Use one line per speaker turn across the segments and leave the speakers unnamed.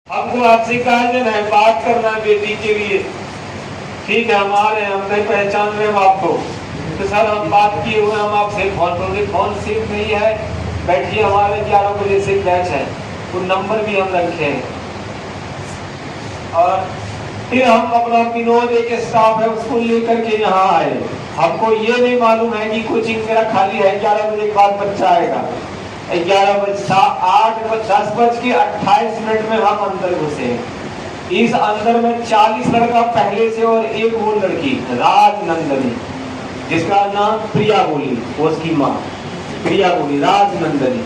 हमको आपसे कहा जाना है, बात करना है बेटी के लिए। ठीक है, हम आ रहे हैं, हम नहीं पहचान रहे हम आपको, तो सर हम बात किए हुए, हम आपसे फोन करोगे, फोन सेफ नहीं है। बैठिए, हमारे 11 बजे से बैच है, वो नंबर भी हम रखे हैं। और फिर हम अपना विनोद एक स्टाफ है उसको लेकर के यहाँ आए। हमको ये नहीं मालूम है कि कोचिंग मेरा खाली है, 11 बजे के बाद बच्चा आएगा। 11 बजे 10:28 में हम अंदर घुसे। इस अंदर में 40 लड़का पहले से और एक वो लड़की राजनंदनी, जिसका नाम प्रिया बोली, उसकी माँ प्रिया बोली, राजनंदनी,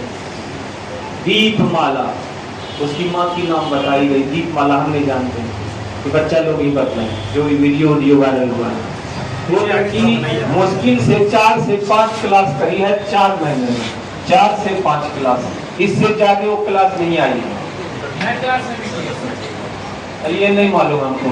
दीपमाला उसकी माँ की नाम बताई गई। दीपमाला हम नहीं जानते, तो बच्चा लोग ही बताए जो वीडियो वायरल हुआ है। वो लड़की मुश्किल से 4 से 5 क्लास करी है 4 महीने में, 4 से 5 क्लास, इससे ज्यादा वो क्लास नहीं आई है। ये नहीं मालूम हमको।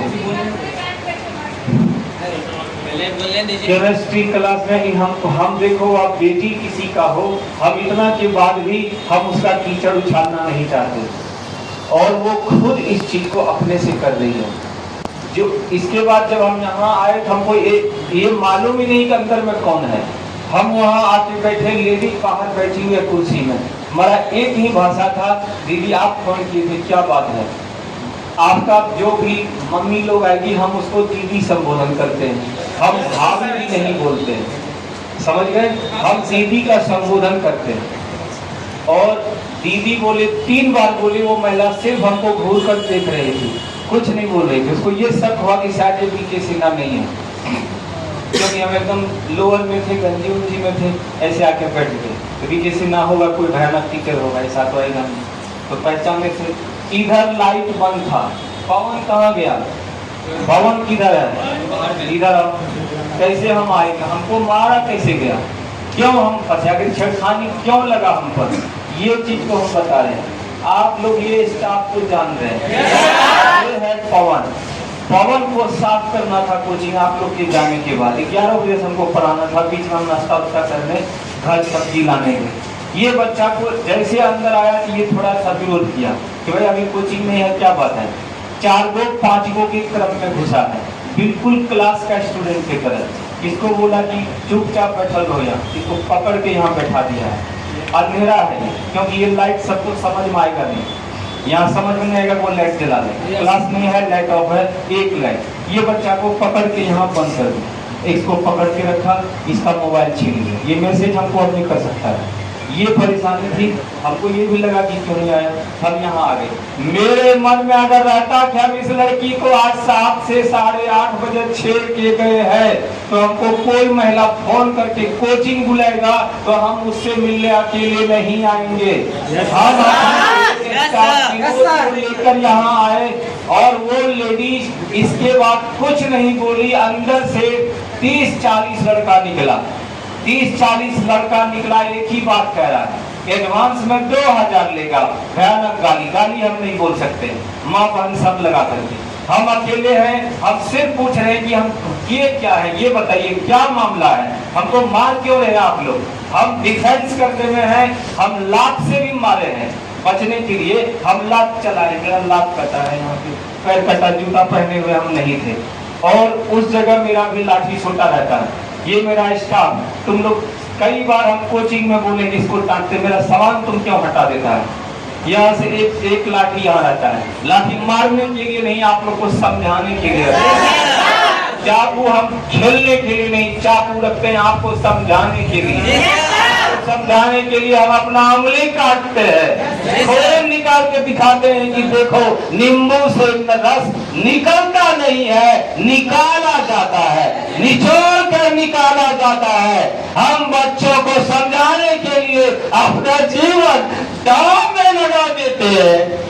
केमिस्ट्री क्लास में हम देखो, आप बेटी किसी का हो, हम इतना के बाद भी हम उसका कीचड़ उछालना नहीं चाहते, और वो खुद इस चीज को अपने से कर रही है। जो इसके बाद जब हम यहाँ आए तो हमको ये मालूम ही नहीं कि अंदर में कौन है। हम वहाँ आके बैठे, लेडी बाहर बैठी हुई है कुर्सी में, हमारा एक ही भाषा था, दीदी आप फोन किए थे, क्या बात है आपका? जो भी मम्मी लोग आएगी हम उसको दीदी संबोधन करते हैं, हम भाभी भी नहीं बोलते हैं, समझ गए? हम दीदी का संबोधन करते हैं। और दीदी बोले 3 बार बोली, वो महिला सिर्फ हमको घूर कर देख रही थी, कुछ नहीं बोल रही थी। उसको ये शक हुआ कि शायद ये बीके सिन्हा नहीं है, क्योंकि हम एकदम लोअर में थे, गंजी उंजी में थे, ऐसे आके बैठ गए। तो बीके सिन्हा होगा, कोई भयानक टीचर होगा, ऐसा तो आएगा नहीं, तो पहचानने से। इधर लाइट बंद था, पवन कहाँ गया? पवन किधर है? इधर। कैसे हम आए? हमको मारा कैसे गया? क्यों हम फंसे? अगर छेड़खानी क्यों लगा हम पर? ये चीज को हम बता रहे हैं। आप लोग ये स्टाफ को जान रहे हैं, ये है पवन। पवन को साफ करना था कोचिंग आप लोग के जाने के बाद। 11 बजे से हमको पढ़ाना था, बीच में हम नाश्ता वास्ता करने घर सब्जी लाने गए। ये बच्चा को जैसे अंदर आया कि ये थोड़ा सा विरोध किया कि भाई अभी कोचिंग में है, क्या बात है? 4 गो 5 गो के क्रम में घुसा है, बिल्कुल क्लास का स्टूडेंट की तरह। इसको बोला कि चुपचाप बैठल हो, या इसको पकड़ के यहाँ बैठा दिया है। अंधेरा है, क्योंकि ये लाइट सबको समझ में आएगा नहीं, यहाँ समझ में नहीं आएगा, वो लाइट जला ले। क्लास नहीं है, लाइट ऑफ है, एक लाइट। ये बच्चा को पकड़ के यहाँ बंद कर दिया, इसको पकड़ के रखा, इसका मोबाइल छीन लिया। ये मैसेज हमको अब नहीं कर सकता है, ये परेशानी थी। हमको ये भी लगा कि क्यों नहीं आया, हम यहाँ आ गए। मेरे मन में अगर रहता कि हम इस लड़की को आज 7 से 8:30 बजे छेड़ के गए हैं, तो हमको कोई महिला फोन करके कोचिंग बुलाएगा तो हम उससे मिलने अकेले नहीं आएंगे। हम लेकर यहाँ आए, और वो लेडीज इसके बाद कुछ नहीं बोली। अंदर से 30-40 लड़का निकला, 30-40 लड़का निकला, एक ही बात कह रहा है, एडवांस में 2000 लेगा। भयानक गाली हम नहीं बोल सकते, माँ बहन सब लगा करके। हम अकेले हैं, हम सिर्फ पूछ रहे हैं कि हम ये क्या है, ये बताइए क्या मामला है, हमको मार क्यों रहे आप लोग? हम डिफेंस करने में हैं, हम लात से भी मारे हैं, बचने के लिए हम लात चलाए। मेरा लात कटा है, यहाँ पे पैर कटा, जूता पहने हुए हम नहीं थे, और उस जगह मेरा भी लाठी छोटा रहता है। ये मेरा स्टाफ, तुम लोग कई बार हम कोचिंग में बोलेंगे, इसको डांटते, मेरा सामान तुम क्यों हटा देता है? यहाँ से एक लाठी यहाँ रहता है, लाठी मारने के लिए नहीं, आप लोग को समझाने के लिए। चाकू हम खेलने के लिए नहीं, चाकू रखते हैं आपको समझाने के लिए। समझाने के लिए हम अपना उंगली काटते हैं, खून निकाल के दिखाते हैं कि देखो नींबू से रस निकलता नहीं है, निकाला जाता है, निचोड़ कर निकाला जाता है। हम बच्चों को समझाने के लिए अपना जीवन दांव में लगा देते हैं।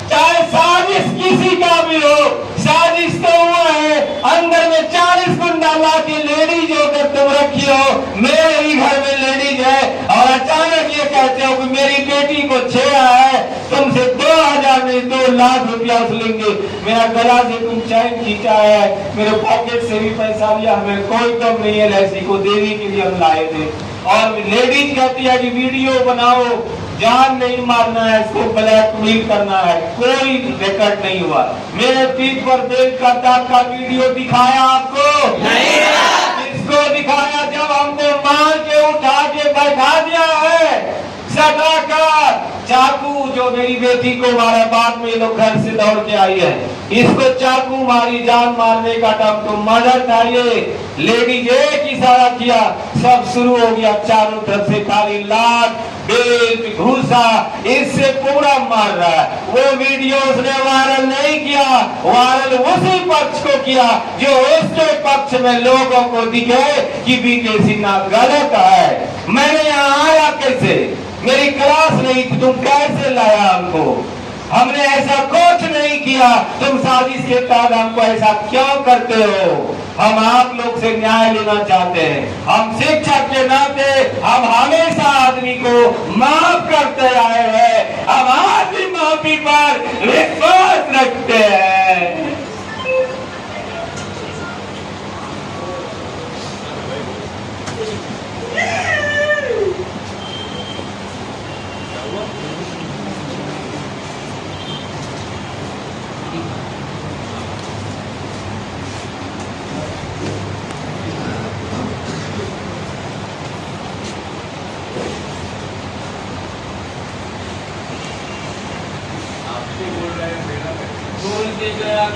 चाहे साजिश किसी का भी हो, साजिश तो हुआ है, अंदर में 40 गुंडा ला के लेडीज होकर तुम रखी हो, मेरे ही घर में लेडीज है, और अचानक ये कहते कहते हो कि मेरी बेटी को छेड़ा है, तुमसे 2000 नहीं 2 लाख रुपया लेंगे, मेरा गला से तुम चैन खींचा है, मेरे पॉकेट से भी पैसा लिया, हमें कोई कम नहीं है, लड़की को देने के लिए हम लाए थे। और लेडीज कहती है कि वीडियो बनाओ, जान नहीं मारना है, इसको ब्लैकमेल करना है, कोई रिकॉर्ड नहीं हुआ। मेरे पीठ पर बेल का दाग का वीडियो दिखाया आपको नहीं, इसको दिखाया जब हमको मार के उठा के बैठा दिया है सटाकर चाकू, जो मेरी बेटी को मारा, बाद में ये लोग घर से दौड़ के आई है, इसको चाकू मारी, जान मारने का टम तो मर्डर था ये। लेडीज एक इशारा किया, सब शुरू हो गया, चारों तरफ से खाली लात बेल घूसा, इससे पूरा मार रहा है। वो वीडियो उसने वायरल नहीं किया, वायरल उसी पक्ष को किया जो उसके पक्ष में लोगों को दिखे कि बीके सिन्हा गलत है। मैंने यहाँ आया कैसे, मेरी क्लास नहीं थी, तुम कैसे लाया हमको, हमने ऐसा कुछ नहीं किया, तुम साजिश के तहत हमको ऐसा क्यों करते हो। हम आप लोग से न्याय लेना चाहते हैं, हम शिक्षक के नाते हम हमेशा आदमी को माफ करते आए हैं, हम आज भी माफी पर विश्वास रखते हैं।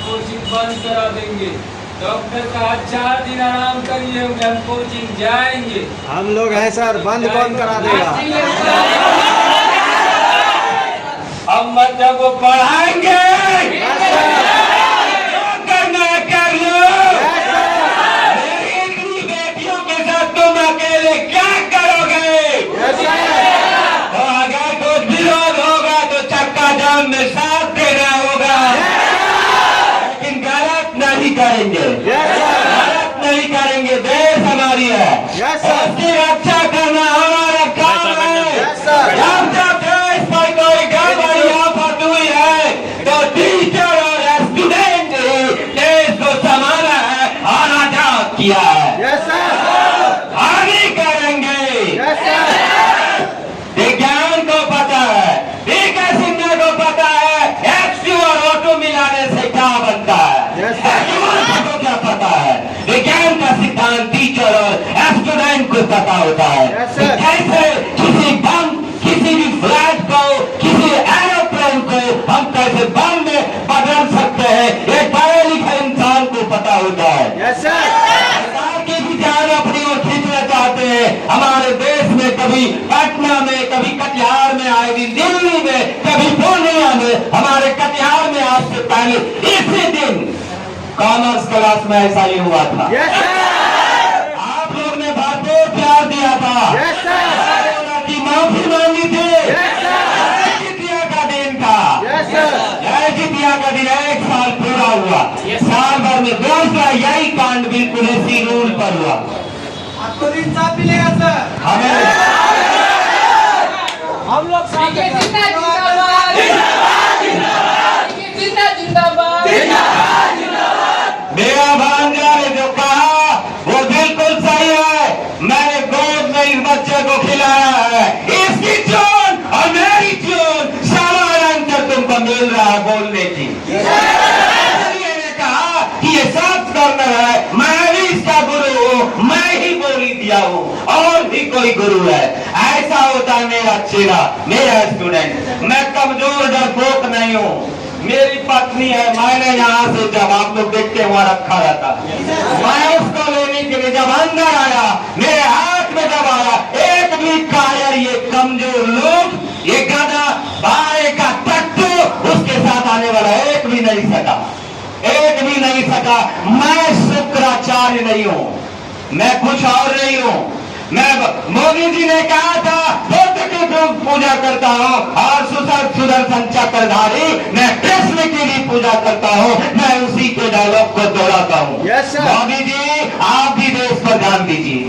कोचिंग बंद करा देंगे, डॉक्टर का 4 दिन आराम करिए, हम कोचिंग जाएंगे।
हम लोग हैं सर, बंद कौन करा देगा।
हम बच्चों को पढ़ाएंगे, करना है कर लो। मेरी इतनी बेटियों के साथ तुम अकेले क्या करोगे। तो अगर कुछ विरोध होगा तो चक्का जाम में साथ देना होगा, नहीं करेंगे, गलत नहीं करेंगे। देश हमारी है, उसकी रक्षा करना हमारा काम है। जब देश पर कोई गड़बड़ी आफत हुई है तो टीचर और स्टूडेंट देश को संभाला है और आजाद किया है, आगे करेंगे। विज्ञान को पता है, बीके सिन्हा को पता है, एक्सयू और ऑटो मिलाने से क्या बनता है, को क्या पता है। विज्ञान का सिद्धांत टीचर और स्टूडेंट को पता होता है। कैसे किसी बम, किसी भी फ्लैट को, किसी एरोप्लेन को हम कैसे बम में बदल सकते हैं, ये पढ़े लिखे इंसान को पता होता है। सरकार की भी जान अपनी ओर खींचना चाहते हैं। हमारे देश में कभी पटना में, कभी कटिहार में, आए दिन दिल्ली में, कभी पूर्णिया में, हमारे कटिहार में आज से पहले इसी दिन कॉमर्स क्लास में ऐसा ही हुआ था। आप लोग ने भरपूर प्यार दिया था, की माफी मांगी थी। जितिया का दिन था, जितिया का दिन 1 साल पूरा हुआ, साल भर में दूसरा यही कांड बिल्कुल इसी रूल पर हुआ।
आपको इंसाफ मिलेगा सर, हम लोग
मेरा भांजा ने जो कहा वो बिल्कुल सही है। मैंने गोद में इस बच्चे को खिलाया है, इसकी चोन और मेरी चोन समान अंतर तुमको मिल रहा है बोलने की। मैंने कहा कि ये सब कॉर्नर है, मैं भी इसका गुरु हूँ, मैं ही बोली दिया हूँ, और भी कोई गुरु है। ऐसा होता है मेरा चेला, मेरा स्टूडेंट। मैं कमजोर डरपोक नहीं हूँ। मेरी पत्नी है, मैंने यहाँ से जब आप लोग देखते वहां रखा रहता, मैं उसको लेने के लिए जब अंदर आया, मेरे हाथ में जब आया, एक भी कायर, ये कमजोर लोग, ये गधा बारे का टट्टू, उसके साथ आने वाला एक भी नहीं सका, एक भी नहीं सका। मैं शुक्राचार्य नहीं हूँ, मैं कुछ और नहीं हूँ। मैं मोदी जी ने कहा था बुद्ध की पूजा करता हूँ और सुदर्शन चक्रधारी मैं कृष्ण की भी पूजा करता हूँ, मैं उसी के डायलॉग को दोहराता हूँ। मोदी जी आप भी देश पर ध्यान दीजिए,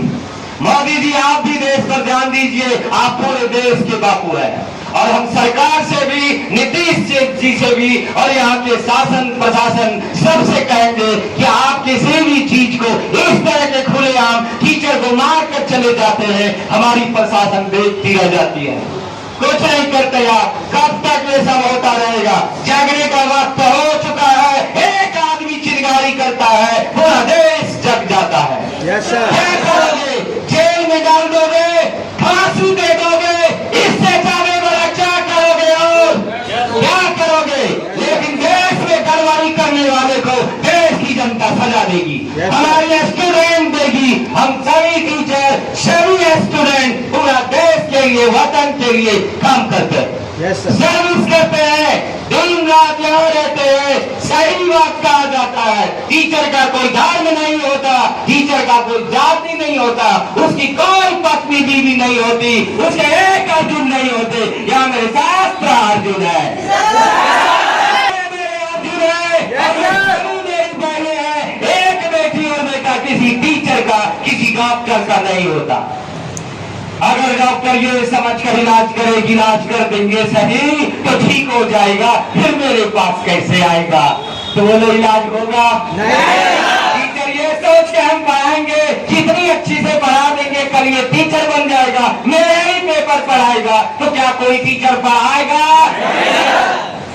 मोदी जी आप भी देश पर ध्यान दीजिए।
आप पूरे देश के बापू हैं। और हम सरकार से भी, नीतीश जी से भी और यहाँ के शासन प्रशासन सबसे कहेंगे कि आप किसी भी चीज को इस तरह के खुलेआम टीचर को मार कर चले जाते हैं, हमारी प्रशासन देखती रह जाती है, कुछ नहीं करते यार। कब तक ये सब होता रहेगा? जागने का वक्त हो चुका है। एक आदमी चिंगारी करता है, पूरा देश जग जाता है।
Yes sir.
क्या करोगे? जेल में डाल दोगे, फांसी दे दोगे, इससे ज्यादा बड़ा क्या करोगे? और क्या करोगे? लेकिन देश में गड़बड़ी करने वाले को देश की जनता सजा देगी, हमारे स्टूडेंट देगी। हम सभी टीचर, सभी स्टूडेंट पूरा देश के लिए, वतन के लिए काम करते हैं, सर्विस करते हैं, दिन रात यहाँ रहते हैं। सही बात कहा जाता है, टीचर का कोई धर्म नहीं होता, टीचर का कोई जाति नहीं होता, उसकी कोई पत्नी बीवी नहीं होती, उसके एक अर्जुन नहीं होते। यहाँ मेरे शास्त्र अर्जुन है, मेरे अर्जुन है, मेरी बहनें हैं। एक बेटी और बेटा किसी टीचर का, किसी डॉक्टर का नहीं होता। अगर डॉक्टर ये समझ कर इलाज करेगी, इलाज कर देंगे सही तो ठीक हो जाएगा, फिर मेरे पास कैसे आएगा? तो बोलो इलाज होगा नहीं। टीचर ये सोच के हम पढ़ाएंगे, कितनी अच्छी से पढ़ा देंगे, कल ये टीचर बन जाएगा, मेरे ही पेपर पढ़ाएगा, तो क्या कोई टीचर पढ़ाएगा?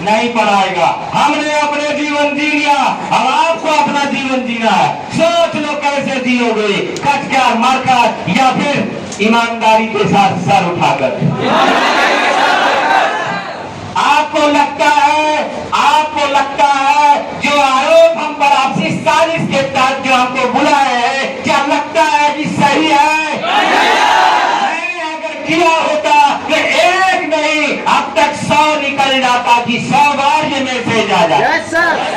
नहीं पढ़ाएगा। हमने अपने जीवन जी लिया, अब आपको अपना जीवन जीना है। सोच लो कैसे जियोगे, कटकर मारकर या फिर ईमानदारी के साथ सर उठाकर। आपको लगता है जो आरोप हम पर आपसी साजिश के तहत जो हमको बुलाए हैं, क्या लगता है कि सही है? मैंने अगर किया होता तो एक नहीं अब तक 100 निकल जाता कि 100 बार ये मैसेज आ जाए।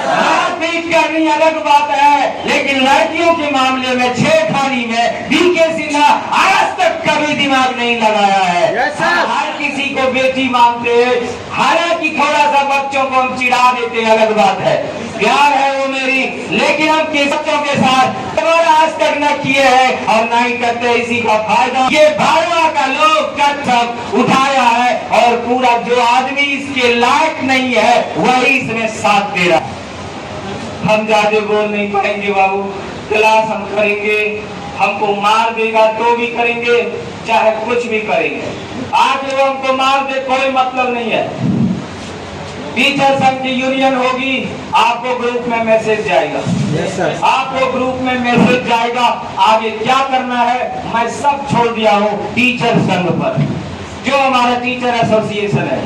मारपीट करनी अलग बात है, लेकिन लड़कियों के मामले में, छेड़खानी में बीके सिन्हा आज तक कभी दिमाग नहीं लगाया है। हर किसी को बेटी मानते हैं, हालांकि थोड़ा सा बच्चों को हम चिढ़ा देते हैं, अलग बात है, प्यार है वो मेरी, लेकिन हम किस बच्चों के साथ आज तक न किए हैं और न ही करते। इसी का फायदा ये भाजपा का लोग सब उठाया है और पूरा जो आदमी इसके लायक नहीं है वही इसमें साथ दे रहा है। हम ज्यादा बोल नहीं पाएंगे बाबू, क्लास हम करेंगे, हमको मार देगा तो भी करेंगे, चाहे कुछ भी करेंगे। आज वो हमको मार दे कोई मतलब नहीं है। टीचर संघ की यूनियन होगी, आपको ग्रुप में मैसेज जाएगा, आपको ग्रुप में मैसेज जाएगा, आगे क्या करना है मैं सब छोड़ दिया हूँ टीचर संघ पर। जो हमारा टीचर एसोसिएशन है,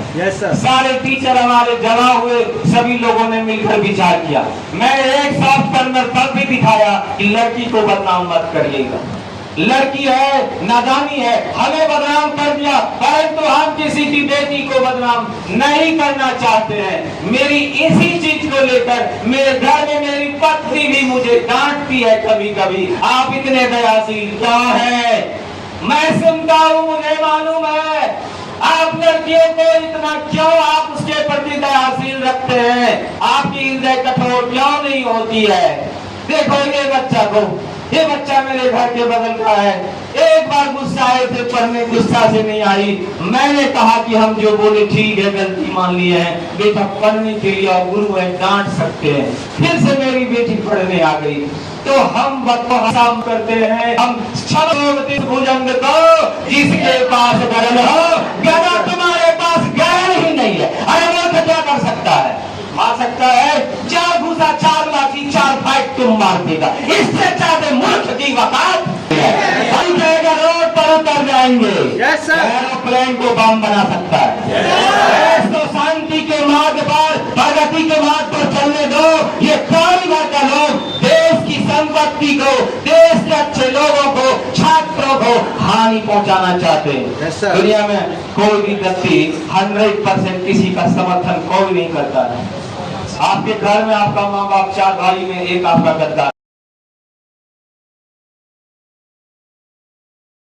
सारे टीचर हमारे जमा हुए, सभी लोगों ने मिलकर विचार किया। मैं एक सॉफ्ट कर्नर तब भी दिखाया कि लड़की को बदनाम मत करिएगा, लड़की है, नादानी है, हमें बदनाम कर दिया, परंतु हम किसी की बेटी को बदनाम नहीं करना चाहते हैं। मेरी इसी चीज को लेकर मेरे घर में मेरी पत्नी भी मुझे डांटती है कभी कभी, आप इतने दयाशील क्यों हैं? मैं सुनता हूँ, मुझे मालूम है आप लड़कियों को इतना क्यों आप उसके प्रति दयाशील रखते हैं, आपकी हृदय कठोर क्यों नहीं होती है? देखो ये बच्चा मेरे घर के बगल का है, एक बार गुस्सा आए थे पढ़ने, गुस्सा से नहीं आई। मैंने कहा कि हम जो बोले ठीक है, गलती मान ली है, बेटा पढ़ने के लिए और गुरु है, डांट सकते हैं। फिर से मेरी बेटी पढ़ने आ गई तो हम बदमाश करते हैं, हम भुजंग को जिसके पास गरल हो, गदा तुम्हारे पास गरल ही नहीं है। अरे वो क्या कर सकता है? मार सकता है, 4 घूसा 4 लाठी 4 फाइट तुम मार देगा, इससे ज्यादा मूर्ख की वकालत रोड पर उतर जाएंगे। एरोप्लेन को बम बना सकता है। तो शांति के मार्ग पर, प्रगति के मार्ग पर चलने दो। ये कारीगर का लोग देश की संपत्ति को, देश के अच्छे लोगों को, छात्रों को हानि पहुंचाना चाहते हैं। दुनिया में कोई भी व्यक्ति 100% किसी का समर्थन कोई नहीं करता है। आपके घर में आपका माँ बाप 4 भाई में एक आपका गद्दार।